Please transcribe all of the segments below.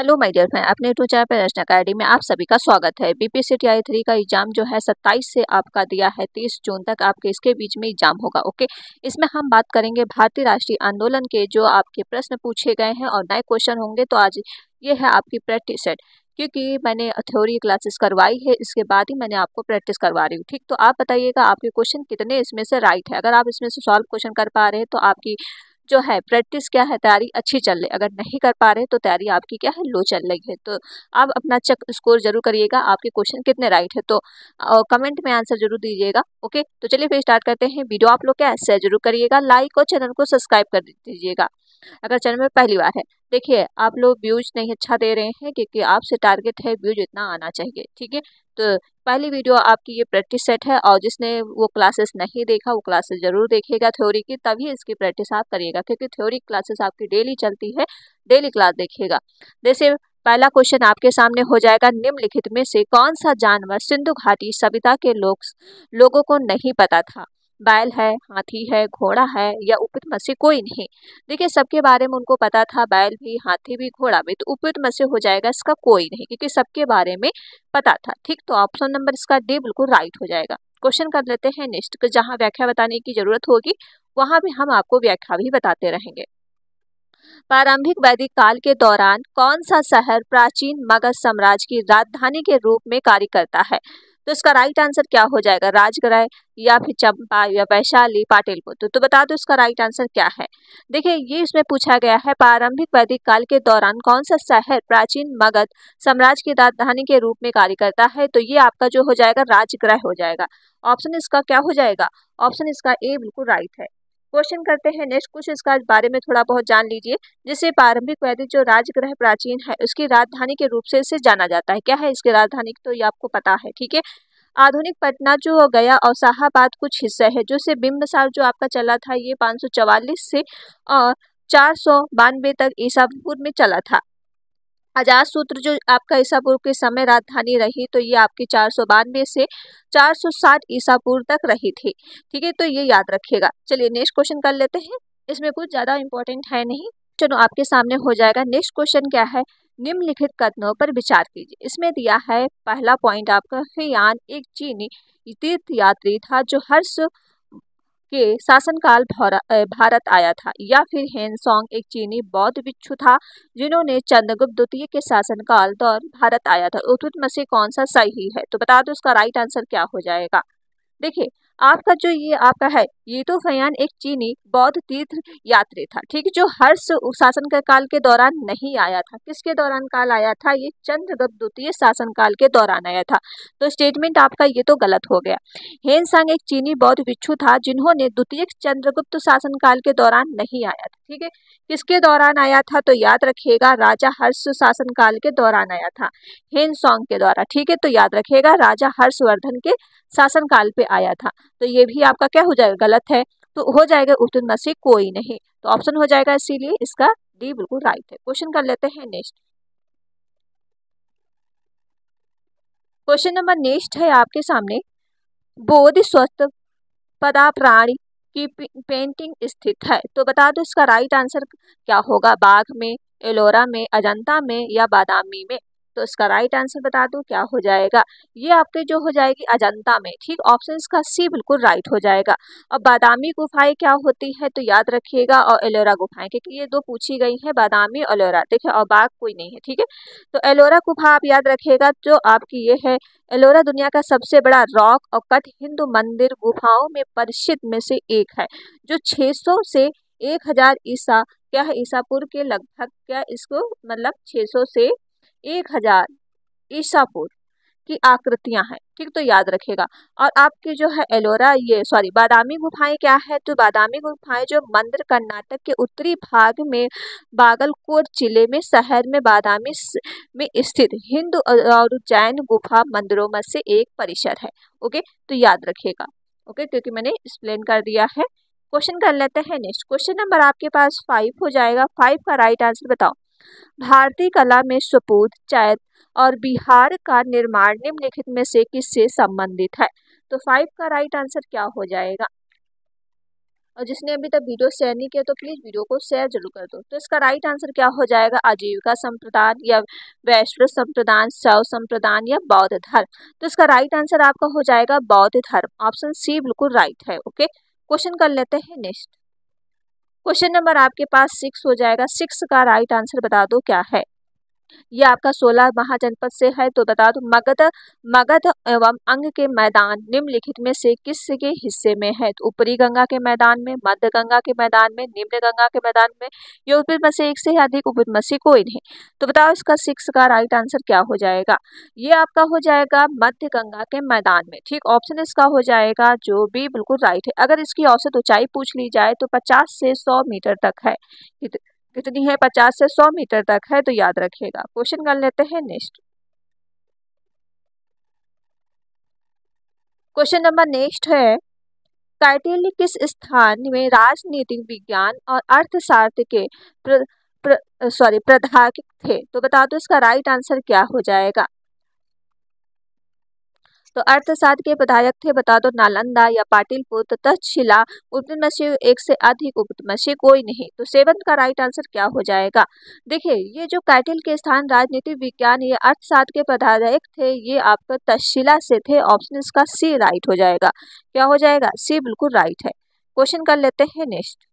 Hello my dear friend, अपने YouTube channel पर रचना academy में आप सभी का स्वागत है। बीपीएससी टीआई 3 का एग्जाम जो है 27 से आपका दिया है 30 जून तक आपके इसके बीच में एग्जाम होगा। ओके, इसमें हम बात करेंगे भारतीय राष्ट्रीय आंदोलन के जो आपके प्रश्न पूछे गए हैं और नए क्वेश्चन होंगे। तो आज ये है आपकी प्रैक्टिस सेट, क्योंकि मैंने थ्योरी क्लासेस करवाई है, इसके बाद ही मैंने आपको प्रैक्टिस करवा रही हूँ। ठीक, तो आप बताइएगा आपके क्वेश्चन कितने इसमें से राइट है। अगर आप इसमें से सॉल्व क्वेश्चन कर पा रहे हैं तो आपकी जो है प्रैक्टिस क्या है, तैयारी अच्छी चल रही। अगर नहीं कर पा रहे तो तैयारी आपकी क्या है, लो चल रही है। तो आप अपना चेक स्कोर जरूर करिएगा, आपके क्वेश्चन कितने राइट है। तो कमेंट में आंसर जरूर दीजिएगा। ओके, तो चलिए फिर स्टार्ट करते हैं। वीडियो आप लोग क्या है शेयर जरूर करिएगा, लाइक और चैनल को सब्सक्राइब कर दीजिएगा अगर चैनल में पहली बार है। देखिए, आप लोग व्यूज नहीं अच्छा दे रहे हैं, क्योंकि आपसे टारगेट है व्यूज इतना आना चाहिए। ठीक है, तो पहली वीडियो आपकी ये प्रैक्टिस सेट है, और जिसने वो क्लासेस नहीं देखा वो क्लासेस जरूर देखिएगा थ्योरी की, तभी इसकी प्रैक्टिस आप करिएगा, क्योंकि थ्योरी क्लासेस आपकी डेली चलती है। डेली क्लास देखिएगा। जैसे पहला क्वेश्चन आपके सामने हो जाएगा, निम्नलिखित में से कौन सा जानवर सिंधु घाटी सभ्यता के लोगों को नहीं पता था। बैल है, हाथी है, घोड़ा है या उपयुक्त में से कोई नहीं। देखिए, सबके बारे में उनको पता था, बैल भी, हाथी भी, घोड़ा भी। तो उपयुक्त में से हो जाएगा इसका कोई नहीं, क्योंकि सबके बारे में पता था। ठीक, तो ऑप्शन नंबर इसका डी बिल्कुल राइट हो जाएगा। क्वेश्चन कर लेते हैं नेक्स्ट, जहां व्याख्या बताने की जरूरत होगी वहां भी हम आपको व्याख्या भी बताते रहेंगे। प्रारंभिक वैदिक काल के दौरान कौन सा शहर प्राचीन मगध साम्राज्य की राजधानी के रूप में कार्य करता है। तो इसका राइट आंसर क्या हो जाएगा, राजगृह या फिर चंपा या वैशाली, पाटलिपुत्र। तो बता दो इसका राइट आंसर क्या है। देखिए, ये इसमें पूछा गया है, प्रारंभिक वैदिक काल के दौरान कौन सा शहर प्राचीन मगध साम्राज्य की राजधानी के रूप में कार्य करता है। तो ये आपका जो हो जाएगा राजगृह हो जाएगा। ऑप्शन इसका क्या हो जाएगा, ऑप्शन इसका ए बिल्कुल राइट है। क्वेश्चन करते हैं नेक्स्ट, कुछ इसका बारे में थोड़ा बहुत जान लीजिए। जिसे प्रारंभिक वैदिक जो राजगृह प्राचीन है उसकी राजधानी के रूप से इसे जाना जाता है। क्या है इसकी राजधानी, तो ये आपको पता है। ठीक है, आधुनिक पटना जो हो गया और शाहाबाद कुछ हिस्से है, जो से बिंबिसार जो आपका चला था, ये 544 से 492 तक ईसा पूर्व में चला था। अजातशत्रु जो आपका ईसा पूर्व के समय राजधानी रही, तो ये आपकी 492 से 460 ईसा पूर्व तक रही थी। ठीक है, तो ये याद रखिएगा। चलिए नेक्स्ट क्वेश्चन कर लेते हैं। इसमें कुछ ज्यादा इंपॉर्टेंट है नहीं, चलो आपके सामने हो जाएगा। नेक्स्ट क्वेश्चन क्या है, निम्नलिखित कथनों पर विचार कीजिए। इसमें दिया है पहला पॉइंट आपका, हियान एक चीनी तीर्थ यात्री था जो हर्ष के शासनकाल भारत आया था, या फिर हेनसोंग एक चीनी बौद्ध भिक्षु था जिन्होंने चंद्रगुप्त द्वितीय के शासनकाल दौरान भारत आया था। उपयुक्त में से कौन सा सही है। तो बता दो इसका राइट आंसर क्या हो जाएगा। देखिए, आपका जो ये आपका है, ये तो फयान एक चीनी बौद्ध तीर्थ यात्री था। ठीक, जो हर्ष शासन के काल के दौरान नहीं आया था। किसके दौरान काल आया था, ये चंद्रगुप्त द्वितीय शासन काल के दौरान आया था। तो स्टेटमेंट आपका ये तो गलत हो गया। हेनसांग एक चीनी बौद्ध भिक्षु था जिन्होंने द्वितीय चंद्रगुप्त शासन काल के दौरान नहीं आया था। ठीक है, किसके दौरान आया था, तो याद रखिएगा राजा हर्ष शासन काल के दौरान आया था, हेनसोंग के द्वारा। ठीक है, तो याद रखिएगा राजा हर्षवर्धन के शासन काल पे आया था। तो ये भी आपका क्या हो जाएगा, गलत है। तो हो जाएगा उत्तर में से कोई नहीं, तो ऑप्शन हो जाएगा, इसीलिए इसका डी बिल्कुल राइट है। क्वेश्चन कर लेते हैं नेक्स्ट। क्वेश्चन नंबर नेक्स्ट है आपके सामने, बोधिसत्व पदा प्राणी की पेंटिंग स्थित है। तो बता दो इसका राइट आंसर क्या होगा, बाघ में, एलोरा में, अजंता में या बादामी में। तो इसका राइट आंसर बता दो क्या हो जाएगा। ये आपके जो हो जाएगी अजंता में। ठीक, ऑप्शन का सी बिल्कुल राइट हो जाएगा। अब बादामी गुफाएं क्या होती है, तो याद रखिएगा, और एलोरा गुफाएं, क्योंकि ये दो पूछी गई है, बादामी और एलोरा। देखिए, और बाघ कोई नहीं है। ठीक है, तो एलोरा गुफा आप याद रखिएगा, जो आपकी ये है एलोरा दुनिया का सबसे बड़ा रॉक और कट हिंदू मंदिर गुफाओं में परिचित में से एक है, जो 600 से 1000 ईसा क्या है, ईसा पूर्व के लगभग क्या इसको मतलब 600 से 1000 ईसा पूर्व की आकृतियां हैं। ठीक, तो याद रखिएगा। और आपकी जो है एलोरा ये सॉरी बादामी गुफाएं क्या है, तो बादामी गुफाएं जो मंदिर कर्नाटक के उत्तरी भाग में बागलकोट जिले में शहर में बादामी में स्थित हिंदू और जैन गुफा मंदिरों में से एक परिसर है। ओके, तो याद रखिएगा। ओके, क्योंकि मैंने एक्सप्लेन कर दिया है। क्वेश्चन कर लेते हैं नेक्स्ट। क्वेश्चन नंबर आपके पास 5 हो जाएगा। 5 का राइट आंसर बताओ। भारतीय कला में सुपुत, चैत और बिहार का निर्माण निम्नलिखित में से किससे संबंधित है। तो 5 का राइट आंसर क्या हो जाएगा। और जिसने अभी तक वीडियो शेयर नहीं किया तो प्लीज वीडियो को शेयर जरूर कर दो। तो इसका राइट आंसर क्या हो जाएगा, आजीविका संप्रदान या वैश्विक संप्रदान, शव संप्रदान या बौद्ध धर्म। तो इसका राइट आंसर आपका हो जाएगा बौद्ध धर्म। ऑप्शन सी बिल्कुल राइट है। ओके, क्वेश्चन कर लेते हैं नेक्स्ट। क्वेश्चन नंबर आपके पास 6 हो जाएगा। 6 का राइट आंसर बता दो क्या है। ये आपका 16 महाजनपद से है। तो बता दो मगध मगध एवं अंग के मैदान निम्नलिखित में से किस के हिस्से में है। तो ऊपरी गंगा के मैदान में, मध्य गंगा के मैदान में, निम्न गंगा के मैदान में, या उपयुक्त में से एक से अधिक, उपयुक्त में से कोई नहीं। तो बताओ इसका 6 का राइट आंसर क्या हो जाएगा। ये आपका हो जाएगा मध्य गंगा के मैदान में। ठीक, ऑप्शन इसका हो जाएगा जो बी बिल्कुल राइट है। अगर इसकी औसत ऊंचाई पूछ ली जाए तो 50 से 100 मीटर तक है। कितनी है, 50 से 100 मीटर तक है। तो याद रखिएगा। क्वेश्चन कर लेते हैं नेक्स्ट। क्वेश्चन नंबर नेक्स्ट है, कौटिल्य किस स्थान में राजनीतिक विज्ञान और अर्थशास्त्र के प्राध्यापक थे। तो बता दो इसका राइट आंसर क्या हो जाएगा। तो अर्थशास्त्र के प्रधायक थे, बता दो नालंदा या पाटलिपुत्र, तक्षशिला, उपयुक्त में से एक से अधिक, उपयुक्त में से कोई नहीं। तो 7 का राइट आंसर क्या हो जाएगा। देखिए ये जो कौटिल्य के स्थान राजनीतिक विज्ञान या अर्थशास्त्र के प्रधायक थे, ये आपका तक्षशिला से थे। ऑप्शन इसका सी राइट हो जाएगा। क्या हो जाएगा, सी बिल्कुल राइट है। क्वेश्चन कर लेते हैं नेक्स्ट।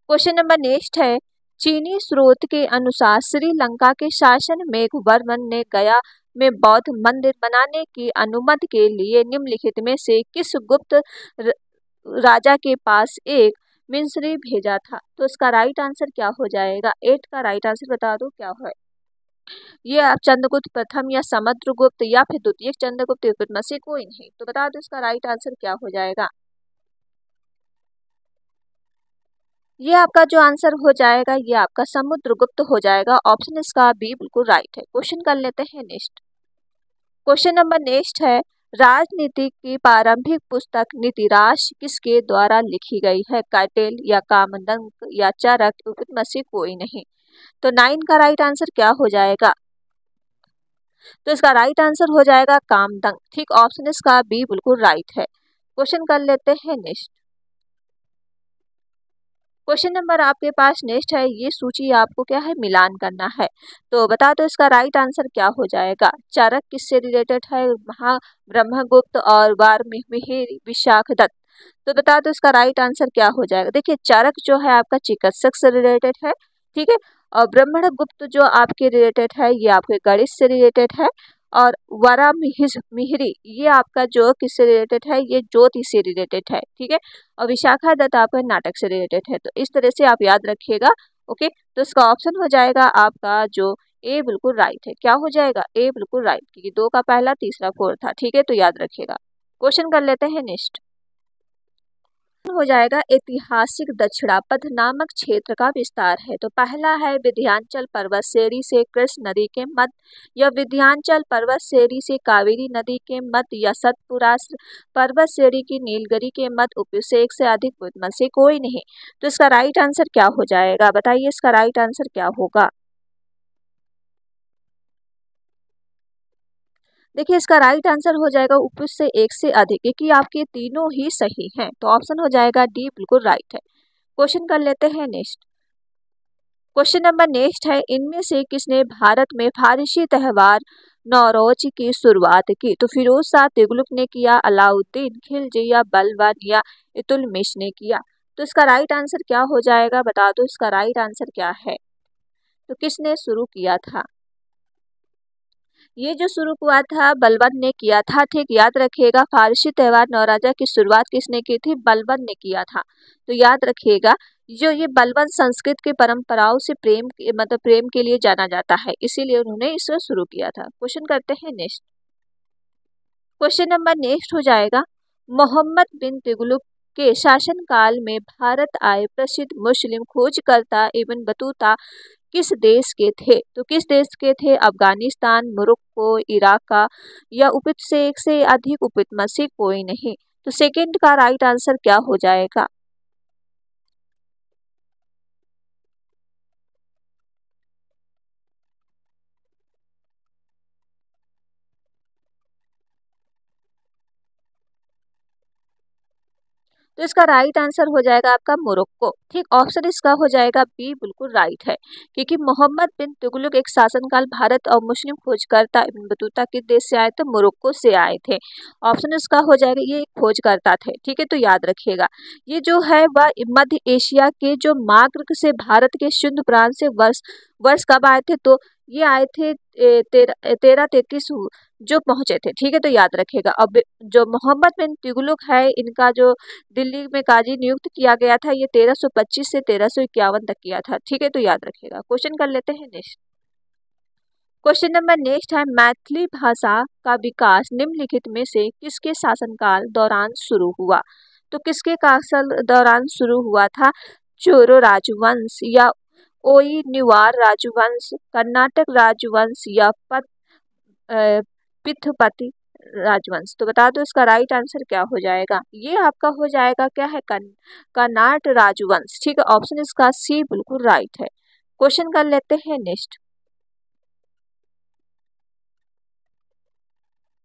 क्वेश्चन नंबर नेक्स्ट है, चीनी स्रोत के अनुसार श्रीलंका के शासक मेघवर्मन ने गया में बौद्ध मंदिर बनाने की अनुमति के लिए निम्नलिखित में से किस गुप्त राजा के पास एक मिस्री भेजा था। तो इसका राइट आंसर क्या हो जाएगा। 8 का राइट आंसर बता दो क्या है। ये आप चंद्रगुप्त प्रथम या समुद्रगुप्त या फिर द्वितीय चंद्रगुप्त में से कोई नहीं। तो बता दो इसका राइट आंसर क्या हो जाएगा। ये आपका जो आंसर हो जाएगा ये आपका समुद्रगुप्त हो जाएगा। ऑप्शन इसका बी बिल्कुल राइट है। क्वेश्चन कर लेते हैं नेक्स्ट। क्वेश्चन नंबर नेक्स्ट है, राजनीति की प्रारंभिक पुस्तक नीतिराज किसके द्वारा लिखी गई है। कौटिल्य या कामदंक या चाणक्य, उपयुक्त में से कोई नहीं। तो 9 का राइट आंसर क्या हो जाएगा। तो इसका राइट आंसर हो जाएगा कामदंक। ठीक, ऑप्शन इसका बी बिल्कुल राइट है। क्वेश्चन कर लेते हैं नेक्स्ट। क्वेश्चन नंबर आपके पास नेक्स्ट है, ये सूची आपको क्या है मिलान करना है। तो बता दो इसका राइट आंसर क्या हो जाएगा। चाणक्य किससे रिलेटेड है, ब्रह्मगुप्त और वाल्मीकि विशाखदत्त। तो बता दो इसका राइट आंसर क्या हो जाएगा। देखिए चाणक्य जो है आपका चिकित्सक से रिलेटेड है, ठीक है, और ब्रह्मगुप्त जो आपके रिलेटेड है ये आपके गणित से रिलेटेड है, और मिहिरी ये आपका जो किससे रिलेटेड है, ये ज्योति से रिलेटेड है, ठीक है, और विशाखा दत्त आपका नाटक से रिलेटेड है। तो इस तरह से आप याद रखिएगा। ओके, तो इसका ऑप्शन हो जाएगा आपका जो ए बिल्कुल राइट है। क्या हो जाएगा, ए बिल्कुल राइट, क्योंकि 2 का पहला तीसरा 4 था, ठीक है, तो याद रखिएगा। क्वेश्चन कर लेते हैं नेक्स्ट। हो जाएगा ऐतिहासिक दक्षिणापथ नामक क्षेत्र का विस्तार है। तो पहला है विंध्याचल पर्वत श्रेणी से कृष्ण नदी के मध्य, या विंध्याचल पर्वत श्रेणी से कावेरी नदी के मध्य, या सतपुरा पर्वत श्रेणी की नीलगिरी के मध्य, उपयुक्त से एक से अधिक में से कोई नहीं। तो इसका राइट आंसर क्या हो जाएगा, बताइए इसका राइट आंसर क्या होगा। देखिए इसका राइट आंसर हो जाएगा उपयुक्त से एक से अधिक, क्योंकि आपके तीनों ही सही हैं। तो ऑप्शन हो जाएगा डी बिल्कुल राइट है। क्वेश्चन कर लेते हैं नेक्स्ट। क्वेश्चन नंबर नेक्स्ट है, इनमें से किसने भारत में फारसी त्यौहार नौरोज की शुरुआत की। तो फिरोज शाह तुगलक ने किया, अलाउद्दीन खिलजी, या बलबन या इल्तुतमिश ने किया। तो इसका राइट आंसर क्या हो जाएगा, बता दो इसका राइट आंसर क्या है। तो किसने शुरू किया था, ये जो शुरू हुआ था बलबन ने किया था। ठीक, याद रखिएगा फारसी त्यौहार नवराजा की शुरुआत किसने की थी, बलबन ने किया था। तो याद रखिएगा जो ये बलबन संस्कृत की परंपराओं से मतलब प्रेम के लिए जाना जाता है, इसीलिए उन्होंने इसे शुरू किया था। क्वेश्चन करते हैं नेक्स्ट। क्वेश्चन नंबर नेक्स्ट हो जाएगा, मोहम्मद बिन तुगलक के शासनकाल में भारत आए प्रसिद्ध मुस्लिम खोजकर्ता इब्न बतूता किस देश के थे। तो किस देश के थे, अफगानिस्तान, मोरक्को, इराक का, या उपयुक्त से एक से अधिक, उपयुक्त में से कोई नहीं। तो सेकंड का राइट आंसर क्या हो जाएगा। तो इसका राइट आंसर हो जाएगा आपका मोरक्को। ठीक, ऑप्शन इसका हो जाएगा बी बिल्कुल राइट है, क्योंकि मोहम्मद बिन तुगलक एक शासनकाल भारत और मुस्लिम खोजकर्ता इब्न बतूता किस देश से आए थे? मोरक्को से आए थे। ऑप्शन इसका हो जाएगा, ये एक खोजकर्ता थे। ठीक है, तो याद रखिएगा ये जो है वह मध्य एशिया के जो मार्ग से भारत के सिंधु प्रांत से वर्ष वर्ष कब आए थे? तो ये आए थे 1333 जो पहुंचे थे। ठीक है, तो याद रखिएगा। अब जो मोहम्मद बिन तुगलक है, इनका जो दिल्ली में काजी नियुक्त किया गया था, ये 1325 से 1351 तक किया था। ठीक है, तो याद रखिएगा। क्वेश्चन कर लेते हैं नेक्स्ट। क्वेश्चन नंबर नेक्स्ट है, मैथिली भाषा का विकास निम्नलिखित में से किसके शासनकाल दौरान शुरू हुआ? तो किसके काल दौरान शुरू हुआ था? चोरो राजवंश या ओई-निवार राजवंश, कर्नाटक राजवंश या पिथपति राजवंश? तो बता दो इसका राइट आंसर क्या हो जाएगा? ये आपका हो जाएगा क्या है? कर्नाट राजवंश। ठीक है, ऑप्शन इसका सी बिल्कुल राइट है। क्वेश्चन कर लेते हैं नेक्स्ट।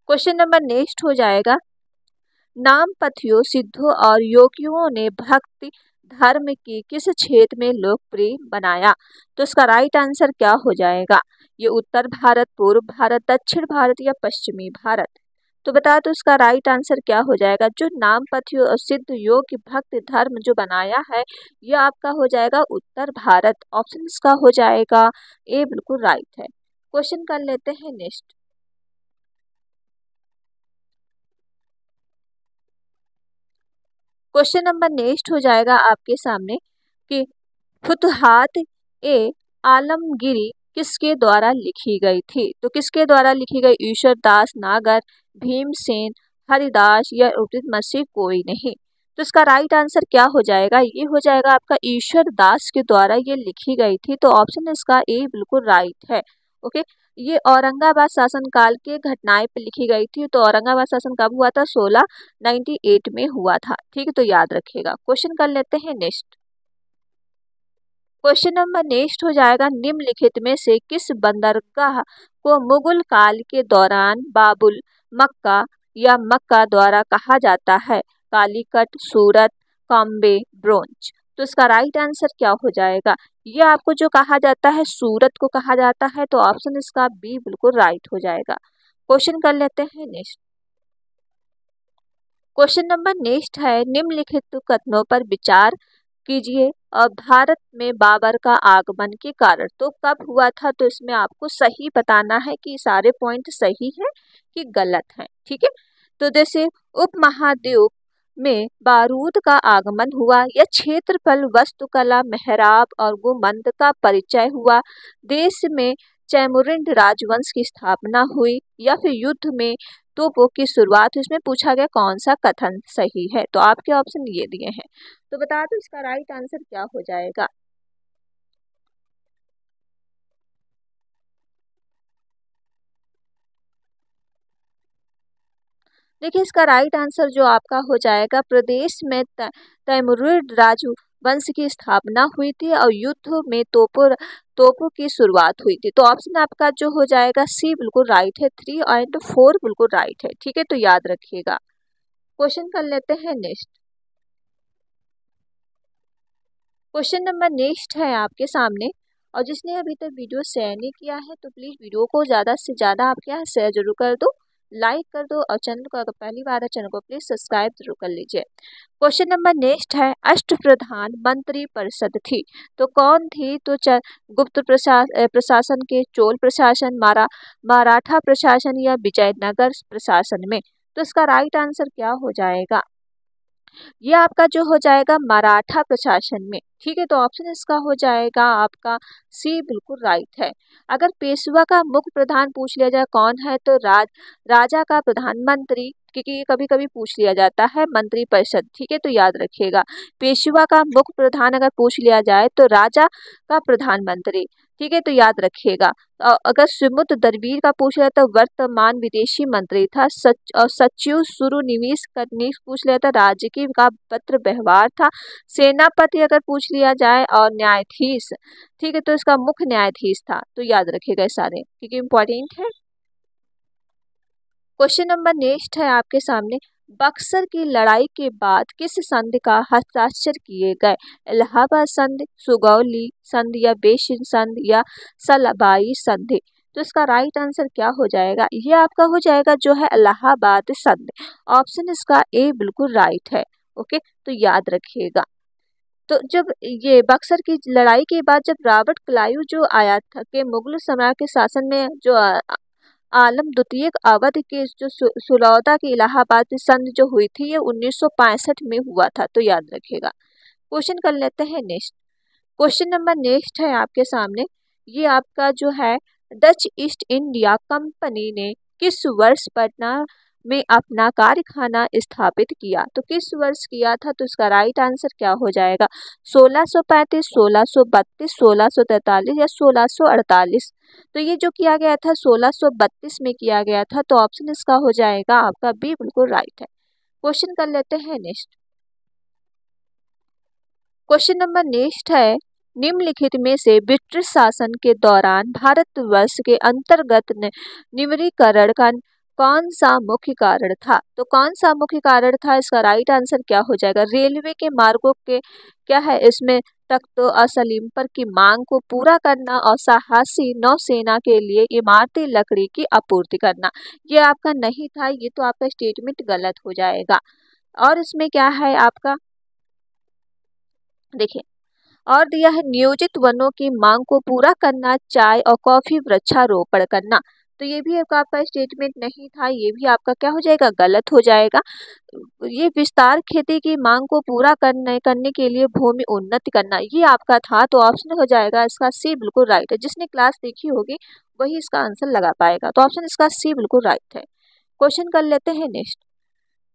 क्वेश्चन नंबर नेक्स्ट हो जाएगा, नामपथियों, सिद्धों और योगियों ने भक्ति धर्म की किस क्षेत्र में लोकप्रिय बनाया? तो इसका राइट आंसर क्या हो जाएगा? ये उत्तर भारत, पूर्व भारत, दक्षिण भारत या पश्चिमी भारत? तो बता दो इसका राइट आंसर क्या हो जाएगा? जो नामपथियों और सिद्ध योग भक्त धर्म जो बनाया है, ये आपका हो जाएगा उत्तर भारत। ऑप्शन इसका हो जाएगा ए बिल्कुल राइट है। क्वेश्चन कर लेते हैं नेक्स्ट। क्वेश्चन नंबर नेक्स्ट हो जाएगा आपके सामने कि फुतहात ए आलमगीरी किसके द्वारा लिखी गई थी? तो किसके द्वारा लिखी गई? ईश्वर दास नागर, भीमसेन, हरिदास या उदित मसीह? कोई नहीं। तो इसका राइट आंसर क्या हो जाएगा? ये हो जाएगा आपका ईश्वर दास के द्वारा ये लिखी गई थी। तो ऑप्शन इसका ए बिल्कुल राइट है। ओके, ये औरंगाबाद शासनकाल के घटनाएं पे लिखी गई थी। तो औरंगाबाद शासन कब हुआ था? 1698 में हुआ था। ठीक है, तो याद रखिएगा। क्वेश्चन कर लेते हैं नेक्स्ट। क्वेश्चन नंबर नेक्स्ट हो जाएगा, निम्नलिखित में से किस बंदरगाह को मुगल काल के दौरान बाबुल मक्का या मक्का द्वारा कहा जाता है? कालीकट, सूरत, कॉम्बे, ब्रोंच? तो इसका राइट आंसर क्या हो जाएगा? ये आपको जो कहा जाता है सूरत को कहा जाता है। तो ऑप्शन इसका बी बिल्कुल राइट हो जाएगा। क्वेश्चन कर लेते हैं नेक्स्ट। क्वेश्चन नंबर नेक्स्ट है, निम्नलिखित कथनों पर विचार कीजिए और भारत में बाबर का आगमन के कारण। तो कब हुआ था? तो इसमें आपको सही बताना है कि सारे पॉइंट सही है कि गलत है। ठीक है, तो जैसे उपमहाद्वीप में बारूद का आगमन हुआ, या क्षेत्रफल, वास्तुकला, मेहराब और गुंबद का परिचय हुआ, देश में तैमूरिड राजवंश की स्थापना हुई, या फिर युद्ध में तोपों की शुरुआत? इसमें पूछा गया कौन सा कथन सही है। तो आपके ऑप्शन ये दिए हैं, तो बता दो इसका राइट आंसर क्या हो जाएगा? देखिए इसका राइट आंसर जो आपका हो जाएगा, प्रदेश में तैमूरिड राजवंश की स्थापना हुई थी और युद्ध में तोपों की शुरुआत हुई थी। तो ऑप्शन आपका जो हो जाएगा सी बिल्कुल राइट है। 3 और 4 बिल्कुल राइट है। ठीक है, तो याद रखिएगा। क्वेश्चन कर लेते हैं नेक्स्ट। क्वेश्चन नंबर नेक्स्ट है आपके सामने, और जिसने अभी तक वीडियो शेयर नहीं किया है तो प्लीज वीडियो को ज्यादा से ज्यादा आप क्या शेयर जरूर कर दो, लाइक कर दो, और चैनल को अगर पहली बार है चैनल को प्लीज सब्सक्राइब जरूर कर लीजिए। क्वेश्चन नंबर नेक्स्ट है, अष्टप्रधान मंत्री परिषद थी तो कौन थी? तो गुप्त प्रशासन के, चोल प्रशासन, मराठा प्रशासन या विजयनगर प्रशासन में? तो इसका राइट आंसर क्या हो जाएगा? ये आपका जो हो जाएगा मराठा प्रशासन में। ठीक है, तो ऑप्शन इसका हो जाएगा आपका सी बिल्कुल राइट है। अगर पेशवा का मुख्य प्रधान पूछ लिया जाए कौन है, तो राजा का प्रधानमंत्री, क्योंकि ये कभी कभी पूछ लिया जाता है मंत्री परिषद। ठीक है, तो याद रखिएगा। पेशवा का मुख्य प्रधान अगर पूछ लिया जाए तो राजा का प्रधानमंत्री। ठीक है, तो याद रखिएगा। अगर सुमुद दरबीर का पूछ लिया तो वर्तमान विदेशी मंत्री था। सचिव शुरू निवेश करने पूछ लिया था, राजकीय का पत्र व्यवहार था। सेनापति अगर पूछ लिया जाए, और न्यायाधीश, ठीक है, तो इसका मुख्य न्यायाधीश था। तो याद रखिएगा सारे, क्योंकि इंपॉर्टेंट है। क्वेश्चन नंबर नेक्स्ट है आपके सामने, बक्सर की लड़ाई के बाद किस संधि का हस्ताक्षर किए गए? इलाहाबाद संधि, सुगौली संधि या बेसिन संधि या सलाबाई संधि? तो इसका राइट आंसर क्या हो जाएगा? ये आपका हो जाएगा जो है इलाहाबाद संधि। ऑप्शन इसका ए बिल्कुल राइट है। ओके, तो याद रखिएगा। तो जब ये बक्सर की लड़ाई के बाद जब रॉबर्ट क्लाइव जो आया था कि मुगल सम्राट के शासन में जो आलम द्वितीय अवध के जो सुलौदा की इलाहाबाद की संधि जो हुई थी ये 1965 में हुआ था, तो याद रखिएगा। क्वेश्चन कर लेते हैं नेक्स्ट। क्वेश्चन नंबर नेक्स्ट है आपके सामने। ये आपका जो है डच ईस्ट इंडिया कंपनी ने किस वर्ष पटना में अपना कारखाना स्थापित किया? तो किस वर्ष किया था? तो इसका राइट आंसर क्या हो जाएगा? 1635, 1632, 1643 या 1648? तो ये जो किया गया था 1632 में किया गया था, तो ऑप्शन इसका हो जाएगा आपका बी बिल्कुल राइट है। क्वेश्चन कर लेते हैं नेक्स्ट। क्वेश्चन नंबर नेक्स्ट है, निम्नलिखित में से ब्रिटिश शासन के दौरान भारतवर्ष के अंतर्गत निम्नीकरण का कौन सा मुख्य कारण था? तो कौन सा मुख्य कारण था? इसका राइट आंसर क्या हो जाएगा? रेलवे के मार्गों के क्या है इसमें तख्तों और सलीपर की मांग को पूरा करना और साहसी नौसेना के लिए इमारती लकड़ी की आपूर्ति करना। ये आपका नहीं था, ये तो आपका स्टेटमेंट गलत हो जाएगा। और इसमें क्या है आपका, देखिए, और दिया है नियोजित वनों की मांग को पूरा करना, चाय और कॉफी वृक्षारोपण करना। तो ये भी आपका स्टेटमेंट नहीं था, ये भी आपका क्या हो जाएगा? गलत हो जाएगा। ये विस्तार खेती की मांग को पूरा करने के लिए भूमि उन्नति करना, ये आपका था, तो ऑप्शन हो जाएगा इसका सी बिल्कुल राइट है। जिसने क्लास देखी होगी वही इसका आंसर लगा पाएगा, तो ऑप्शन इसका सी बिल्कुल राइट है। क्वेश्चन कर लेते हैं नेक्स्ट।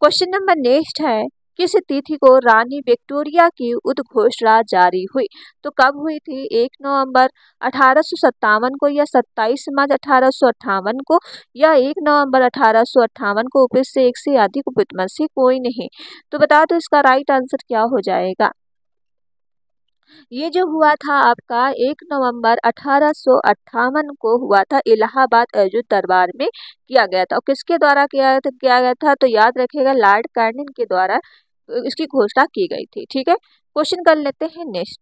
क्वेश्चन नंबर नेक्स्ट है, किस तिथि को रानी विक्टोरिया की उद्घोषणा जारी हुई? तो कब हुई थी? 1 नवंबर 1857 को या 27 मार्च 1858 को या 1 नवंबर 1858 को? उपज से एक से अधिक उपयुक्त में से कोई नहीं। तो बता दो इसका राइट आंसर क्या हो जाएगा? ये जो हुआ था आपका 1 नवंबर 1858 को हुआ था, इलाहाबाद अयोध्या दरबार में किया गया था। और किसके द्वारा किया गया था? तो याद रखिएगा लॉर्ड कार्निन के द्वारा इसकी घोषणा की गई थी। ठीक है, क्वेश्चन कर लेते हैं नेक्स्ट।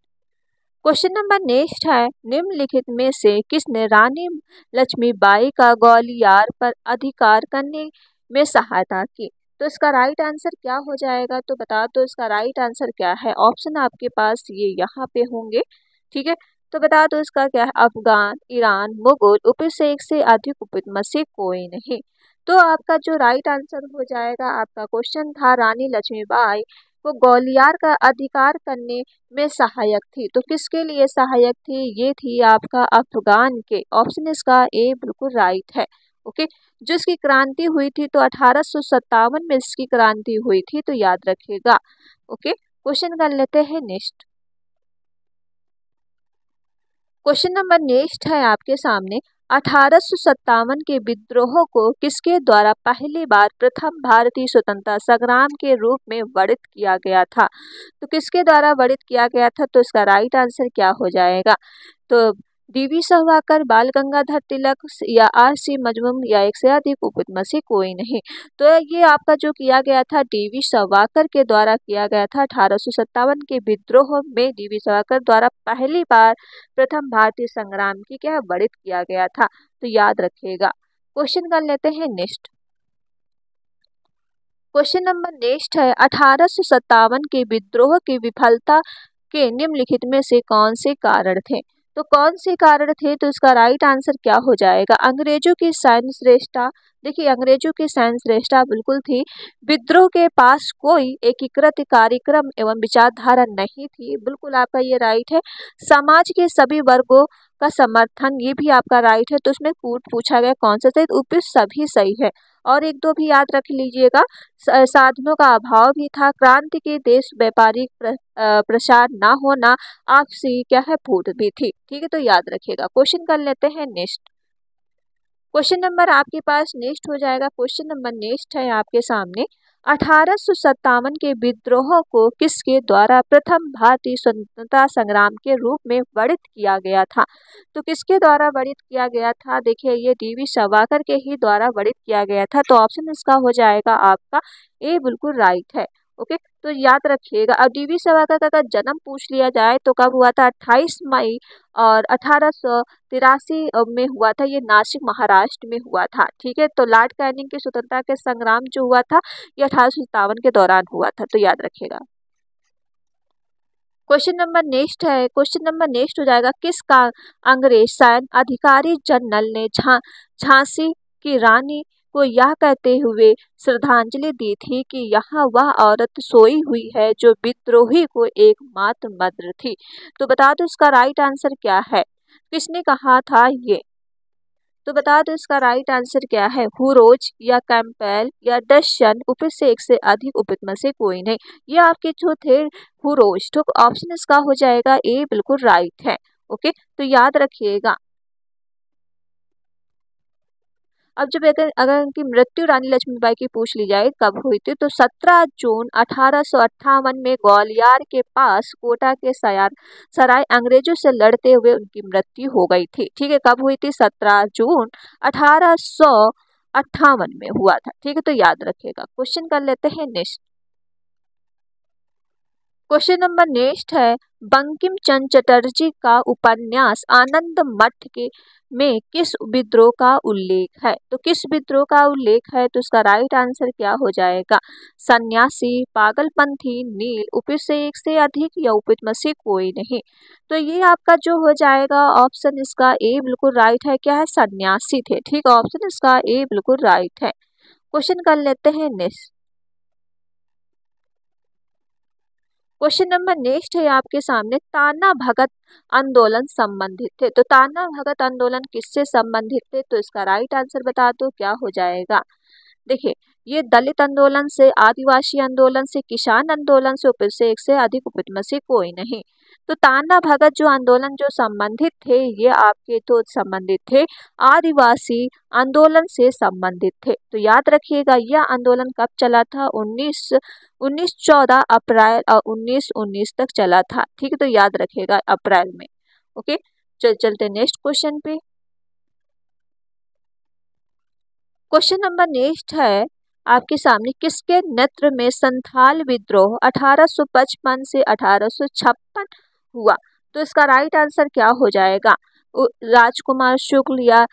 क्वेश्चन नंबर नेक्स्ट है, निम्नलिखित में से किसने रानी लक्ष्मीबाई का ग्वालियर पर अधिकार करने में सहायता की? तो इसका राइट आंसर क्या हो जाएगा? तो बता दो इसका राइट आंसर क्या है? ऑप्शन आपके पास ये यहाँ पे होंगे। ठीक है, तो बता दो इसका क्या है? अफगान, ईरान, मुगल, उपज से एक से अधिक उपयुक्त में से कोई नहीं। तो आपका जो राइट आंसर हो जाएगा, आपका क्वेश्चन था रानी लक्ष्मीबाई वो ग्वालियर का अधिकार करने में सहायक थी। तो किसके लिए सहायक थी? ये थी आपका अफगान के। ऑप्शन इसका ए बिल्कुल राइट है। ओके, जो इसकी क्रांति हुई थी तो 1857 में इसकी क्रांति हुई थी, तो याद रखिएगा। ओके, क्वेश्चन कर लेते हैं नेक्स्ट। क्वेश्चन नंबर नेक्स्ट है आपके सामने, 1857 के विद्रोह को किसके द्वारा पहली बार प्रथम भारतीय स्वतंत्रता संग्राम के रूप में वर्णित किया गया था? तो किसके द्वारा वर्णित किया गया था? तो इसका राइट आंसर क्या हो जाएगा? तो डीवी सावरकर, बाल गंगाधर तिलक या आर.सी. मजूमदार या एक से अधिक उपयुक्त में से कोई नहीं। तो ये आपका जो किया गया था डीवी सावरकर के द्वारा किया गया था। 1857 के विद्रोह में डीवी सावरकर द्वारा पहली बार प्रथम भारतीय संग्राम की क्या वर्णित किया गया था, तो याद रखिएगा। क्वेश्चन कर लेते हैं नेक्स्ट। क्वेश्चन नंबर नेक्स्ट है, 1857 के विद्रोह की विफलता के निम्नलिखित में से कौन से कारण थे? तो कौन से कारण थे? तो इसका राइट आंसर क्या हो जाएगा? अंग्रेजों की सैन्य श्रेष्ठता। देखिए, अंग्रेजों की सैन्य श्रेष्ठता बिल्कुल थी। विद्रोह के पास कोई एकीकृत कार्यक्रम एवं विचारधारा नहीं थी, बिल्कुल आपका ये राइट है। समाज के सभी वर्गों का समर्थन, ये भी आपका राइट है। तो इसमें पूछा गया कौन सा सही? उपयुक्त सभी सही है। और एक दो भी याद रख लीजिएगा, साधनों का अभाव भी था, क्रांति के देश व्यापारिक प्रसार ना होना, आपसी क्या है फूट भी थी। ठीक है, तो याद रखिएगा। क्वेश्चन कर लेते हैं नेक्स्ट। क्वेश्चन नंबर आपके पास नेक्स्ट हो जाएगा। क्वेश्चन नंबर नेक्स्ट है आपके सामने, 1857 के विद्रोह को किसके द्वारा प्रथम भारतीय स्वतंत्रता संग्राम के रूप में वर्णित किया गया था? तो किसके द्वारा वर्णित किया गया था? देखिए ये डी.वी. सावरकर के ही द्वारा वर्णित किया गया था। तो ऑप्शन इसका हो जाएगा आपका ए बिल्कुल राइट है। ओके, तो याद रखिएगा। अब डी.वी. सावरकर का अगर जन्म पूछ लिया जाए तो कब हुआ था? 28 मई और 1883 में हुआ था। ये नासिक महाराष्ट्र में हुआ था। ठीक है, तो लॉर्ड कैनिंग की स्वतंत्रता के संग्राम जो हुआ था ये 1857 के दौरान हुआ था। तो याद रखिएगा। क्वेश्चन नंबर नेक्स्ट है। क्वेश्चन नंबर नेक्स्ट हो जाएगा, किस का अंग्रेज सैन्य अधिकारी जनरल ने झांसी की रानी को यह कहते हुए श्रद्धांजलि दी थी कि यहाँ वह औरत सोई हुई है जो विद्रोही को एकमात्र मद्र थी? तो बता दो इसका राइट आंसर क्या है। किसने कहा था ये? तो बता दो इसका राइट आंसर क्या है। हुरोज या कैंपेल या डशन, उपित से एक से अधिक, उपित में से कोई नहीं। ये आपके जो थे हुरोज। तो ऑप्शन इसका हो जाएगा ए बिल्कुल राइट है। ओके, तो याद रखिएगा। अब जब अगर उनकी मृत्यु रानी लक्ष्मीबाई की पूछ ली जाए कब हुई थी, तो 17 जून 1858 में ग्वालियर के पास कोटा के सराय अंग्रेजों से लड़ते हुए उनकी मृत्यु हो गई थी। ठीक है, कब हुई थी? 17 जून 1858 में हुआ था। ठीक है, तो याद रखिएगा। क्वेश्चन कर लेते हैं नेक्स्ट। क्वेश्चन नंबर नेक्स्ट है, बंकिम चंद्र चटर्जी का उपन्यास आनंद मठ के में किस विद्रोह का उल्लेख है? तो किस विद्रोह का उल्लेख है? तो इसका राइट आंसर क्या हो जाएगा? सन्यासी, पागलपंथी, नील, उपित से एक से अधिक या उपित में से कोई नहीं। तो ये आपका जो हो जाएगा ऑप्शन इसका ए बिल्कुल राइट है। क्या है? सन्यासी थे। ठीक, ऑप्शन इसका ए बिल्कुल राइट है। क्वेश्चन कर लेते हैं नेक्स्ट। क्वेश्चन नंबर नेक्स्ट है आपके सामने, ताना भगत आंदोलन संबंधित थे। तो ताना भगत आंदोलन किससे संबंधित थे? तो इसका राइट आंसर बता दो क्या हो जाएगा। देखिए, ये दलित आंदोलन से, आदिवासी आंदोलन से, किसान आंदोलन से, उपित से एक से अधिक, उपित में से कोई नहीं। तो ताना भगत जो आंदोलन जो संबंधित थे ये आपके तो संबंधित थे आदिवासी आंदोलन से संबंधित थे। तो याद रखिएगा यह आंदोलन कब चला था? 14 अप्रैल और 1919 तक चला था। ठीक है, तो याद रखिएगा अप्रैल में। ओके, चलते नेक्स्ट क्वेश्चन पे। क्वेश्चन नंबर नेक्स्ट है आपके सामने, किसके नेतृत्व में संथाल विद्रोह 1855 से 1856 हुआ? तो इसका राइट आंसर क्या हो जाएगा? राजकुमार शुक्ल या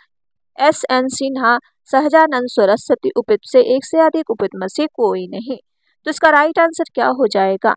एस.एन. सिन्हा, सहजानंद सरस्वती, उपित से एक से अधिक, उपित में से कोई नहीं। तो इसका राइट आंसर क्या हो जाएगा?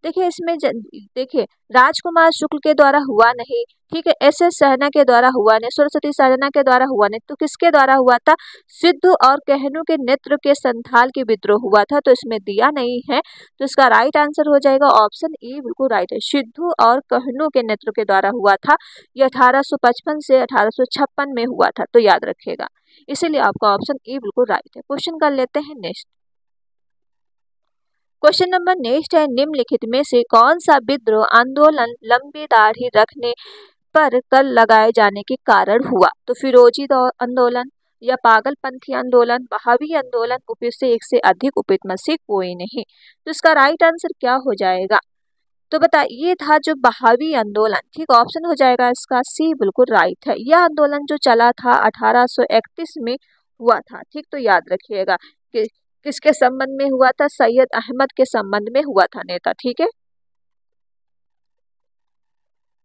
देखिए इसमें देखिए राजकुमार शुक्ल के द्वारा हुआ नहीं। ठीक है, एस.एस. सहना के द्वारा हुआ नहीं, सरस्वती सहना के द्वारा हुआ नहीं। तो किसके द्वारा हुआ था? सिद्धू और कहनू के नेतृत्व के संथाल के विद्रोह हुआ था। तो इसमें दिया नहीं है। तो इसका राइट आंसर हो जाएगा ऑप्शन ए बिल्कुल राइट है। सिद्धू और कहनू के नेतृत्व के द्वारा हुआ था। ये 1855 से 1856 में हुआ था। तो याद रखिएगा, इसीलिए आपका ऑप्शन ए बिल्कुल राइट है। क्वेश्चन कर लेते हैं नेक्स्ट। क्वेश्चन नंबर नेक्स्ट है, निम्नलिखित में से कौन सा विद्रोह आंदोलन लंबी दाढ़ी रखने पर कर लगाए जाने के कारण हुआ? तो फिरोजी आंदोलन या पागलपंथी आंदोलन, बहावी आंदोलन, उपित से एक से अधिक, उपित में से कोई नहीं। तो इसका राइट आंसर क्या हो जाएगा? तो बताइए, ये था जो बहावी आंदोलन। ठीक, ऑप्शन हो जाएगा इसका सी बिल्कुल राइट है। यह आंदोलन जो चला था 1831 में हुआ था। ठीक, तो याद रखिएगा कि किसके संबंध में हुआ था? सैयद अहमद के संबंध में हुआ था नेता। ठीक है,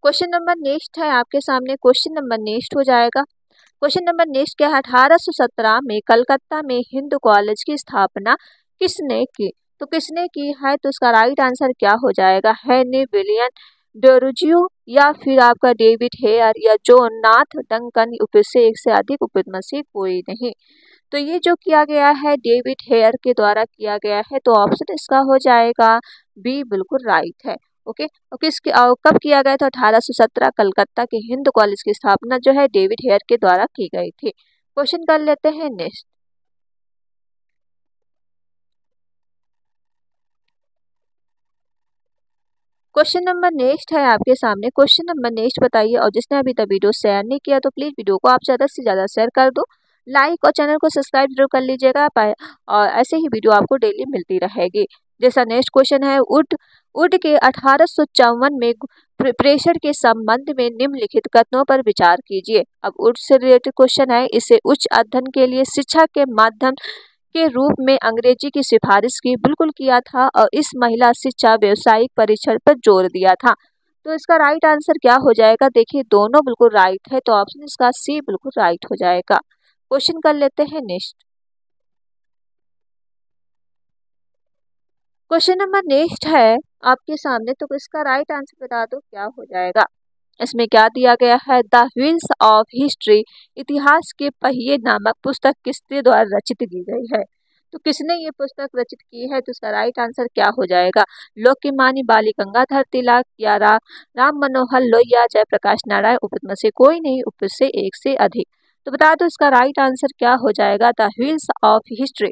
क्वेश्चन नंबर नेक्स्ट है आपके सामने। क्वेश्चन नंबर नेक्स्ट हो जाएगा, क्वेश्चन नंबर नेक्स्ट क्या है? 1817 में कलकत्ता में हिंदू कॉलेज की स्थापना किसने की? तो किसने की है? तो इसका राइट आंसर क्या हो जाएगा? हेनरी विलियम डोरजियो या फिर आपका डेविड हेयर या जॉन नाथ डंकन, उपित से एक से अधिक, उपित में से कोई नहीं। तो ये जो किया गया है डेविड हेयर के द्वारा किया गया है। तो ऑप्शन इसका हो जाएगा बी बिल्कुल राइट है। ओके, और किसके कब किया गया था? 1817 कलकत्ता के हिंदू कॉलेज की स्थापना जो है डेविड हेयर के द्वारा की गई थी। क्वेश्चन कर लेते हैं नेक्स्ट। क्वेश्चन नंबर नेक्स्ट है आपके सामने। क्वेश्चन नंबर नेक्स्ट बताइए, और जिसने अभी तक वीडियो शेयर नहीं किया तो प्लीज वीडियो को आप ज्यादा से ज्यादा शेयर कर दो, लाइक और चैनल को सब्सक्राइब जरूर कर लीजिएगा और ऐसे ही वीडियो आपको डेली मिलती रहेगी। जैसा नेक्स्ट क्वेश्चन है, वुड के 1854 में प्रेशर के संबंध में निम्नलिखित कथनों पर विचार कीजिए। अब वुड से रिलेटेड क्वेश्चन है। इसे उच्च अध्ययन के लिए शिक्षा के माध्यम के रूप में अंग्रेजी की सिफारिश की बिल्कुल किया था और इस महिला शिक्षा व्यवसायिक परीक्षण पर जोर दिया था। तो इसका राइट आंसर क्या हो जाएगा? देखिए दोनों बिल्कुल राइट है, तो ऑप्शन इसका सी बिल्कुल राइट हो जाएगा। क्वेश्चन कर लेते हैं नेक्स्ट। क्वेश्चन नंबर नेक्स्ट है आपके सामने, तो इसका राइट आंसर बता दो क्या हो जाएगा। इसमें क्या दिया गया है? द व्हील्स ऑफ हिस्ट्री, इतिहास के पहिए नामक पुस्तक किसके द्वारा रचित की गई है? तो किसने ये पुस्तक रचित की है? तो इसका राइट आंसर क्या हो जाएगा? लोकमान्य बाल गंगाधर तिलक या राम मनोहर लोहिया, जयप्रकाश नारायण, उपत में से कोई नहीं, उपत से एक से अधिक। तो बता दो इसका राइट आंसर क्या हो जाएगा? द व्हील्स ऑफ हिस्ट्री,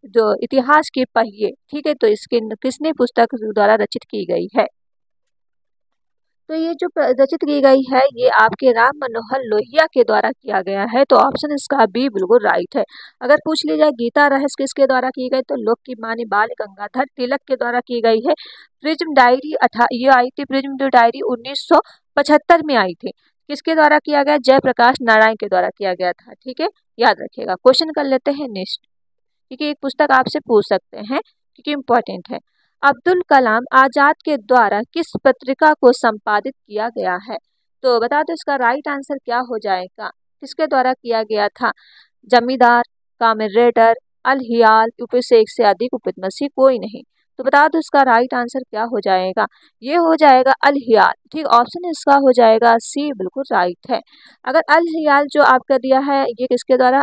जो इतिहास के पहिए, ठीक है, तो इसके किसने पुस्तक द्वारा रचित की गई है? तो ये जो रचित की गई है ये आपके राम मनोहर लोहिया के द्वारा किया गया है, तो ऑप्शन इसका बी बिल्कुल राइट है। अगर पूछ ली जाए गीता रहस्य किसके द्वारा की गई, तो लोकमान्य बाल गंगाधर तिलक के द्वारा की गई है। प्रिज्म डायरी ये आई थी, प्रिज्म डायरी 1975 में आई थी। किसके द्वारा किया गया? जयप्रकाश नारायण के द्वारा किया गया था, ठीक है, याद रखिएगा। क्वेश्चन कर लेते हैं नेक्स्ट, क्योंकि एक पुस्तक आपसे पूछ सकते हैं क्योंकि इम्पोर्टेंट है। अब्दुल कलाम आजाद के द्वारा किस पत्रिका को संपादित किया गया है? तो बता दो इसका राइट आंसर क्या हो जाएगा? किसके द्वारा किया गया था? जमींदार, कामरेडर, अल हियाल, ऊपर से एक से अधिक, उपत में से कोई नहीं। तो बता दो इसका राइट आंसर क्या हो जाएगा? ये हो जाएगा अल हियाल, ठीक, ऑप्शन इसका हो जाएगा सी बिल्कुल राइट है। अगर अल हियाल जो आपका दिया है ये किसके द्वारा?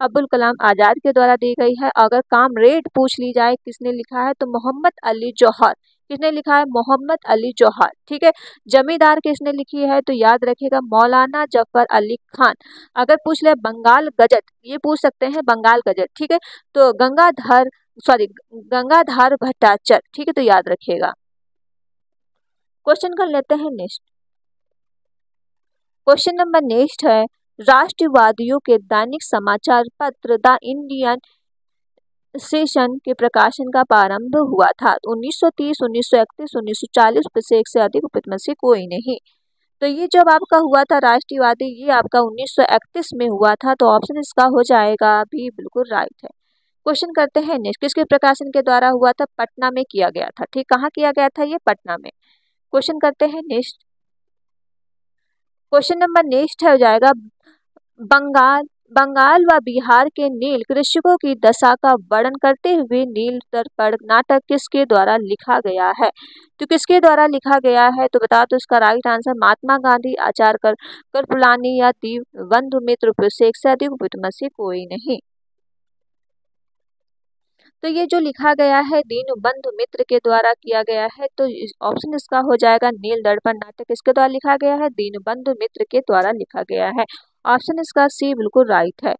अब्दुल कलाम आजाद के द्वारा दी गई है। अगर कामरेड पूछ ली जाए किसने लिखा है, तो मोहम्मद अली जौहर। किसने लिखा है? मोहम्मद अली जौहर, ठीक है। जमींदार किसने लिखी है? तो याद रखिएगा मौलाना जफर अली खान। अगर पूछ ले बंगाल गजट, ये पूछ सकते हैं बंगाल गजट, ठीक है, तो गंगाधर भट्टाचार्य, ठीक है, तो याद रखिएगा। क्वेश्चन कर लेते हैं नेक्स्ट। क्वेश्चन नंबर नेक्स्ट है, राष्ट्रवादियों के दैनिक समाचार पत्र द इंडियन सेशन के प्रकाशन का प्रारंभ हुआ था? 1930, 1931, 1940, उपत से एक से अधिक, उपत में से कोई नहीं। तो ये जब आपका हुआ था राष्ट्रवादी, ये आपका 1931 में हुआ था, तो ऑप्शन इसका हो जाएगा भी बिल्कुल राइट है। क्वेश्चन करते हैं नेक्स्ट, किसके प्रकाशन के द्वारा हुआ था? पटना में किया गया था, ठीक, कहाँ किया गया था? ये पटना में। क्वेश्चन करते हैं नेक्स्ट। क्वेश्चन नंबर नेक्स्ट हो जाएगा, बंगाल व बिहार के नील कृषकों की दशा का वर्णन करते हुए नील दर्पण नाटक किसके द्वारा लिखा गया है? तो किसके द्वारा लिखा गया है? तो बता दो इसका राइट आंसर महात्मा गांधी, आचार्य कृपलानी या दीनबंधु मित्र, से एक से अधिक, उपत में से कोई नहीं। तो ये जो लिखा गया है दीनबंधु मित्र के द्वारा किया गया है, तो ऑप्शन इसका हो जाएगा नील दर्पण नाटक किसके द्वारा लिखा गया है? दीनबंधु मित्र के द्वारा लिखा गया है। ऑप्शन इसका सी बिल्कुल राइट है।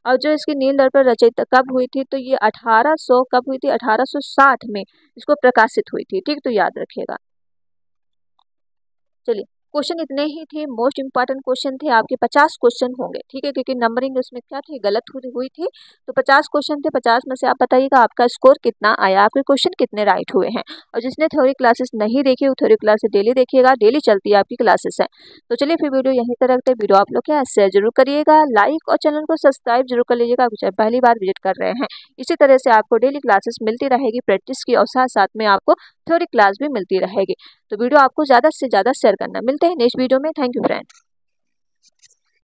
और जो इसकी नील दर्पण रचयिता कब हुई थी? तो ये 1800 कब हुई थी? 1860 में इसको प्रकाशित हुई थी, ठीक, तो याद रखिएगा। चलिए क्वेश्चन इतने ही थे, मोस्ट इंपॉर्टेंट क्वेश्चन थे आपके। 50 क्वेश्चन होंगे, ठीक है, क्योंकि नंबरिंग उसमें क्या थी, गलत हुई थी, तो 50 क्वेश्चन थे। 50 में से आप बताइएगा आपका स्कोर कितना आया, आपके क्वेश्चन कितने राइट हुए हैं। और जिसने थ्योरी क्लासेस नहीं देखी वो थ्योरी क्लासेस डेली देखिएगा, डेली चलती है आपकी क्लासेस है। तो चलिए फिर वीडियो यहीं तक रखते हैं। वीडियो आप लोग क्या शेयर जरूर करिएगा, लाइक और चैनल को सब्सक्राइब जरूर कर लीजिएगा चाहे पहली बार विजिट कर रहे हैं। इसी तरह से आपको डेली क्लासेस मिलती रहेगी प्रैक्टिस की, और साथ साथ में आपको थ्योरी क्लास भी मिलती रहेगी। तो वीडियो आपको ज़्यादा से ज़्यादा शेयर करना। मिलते हैं नेक्स्ट वीडियो में। Thank you friend.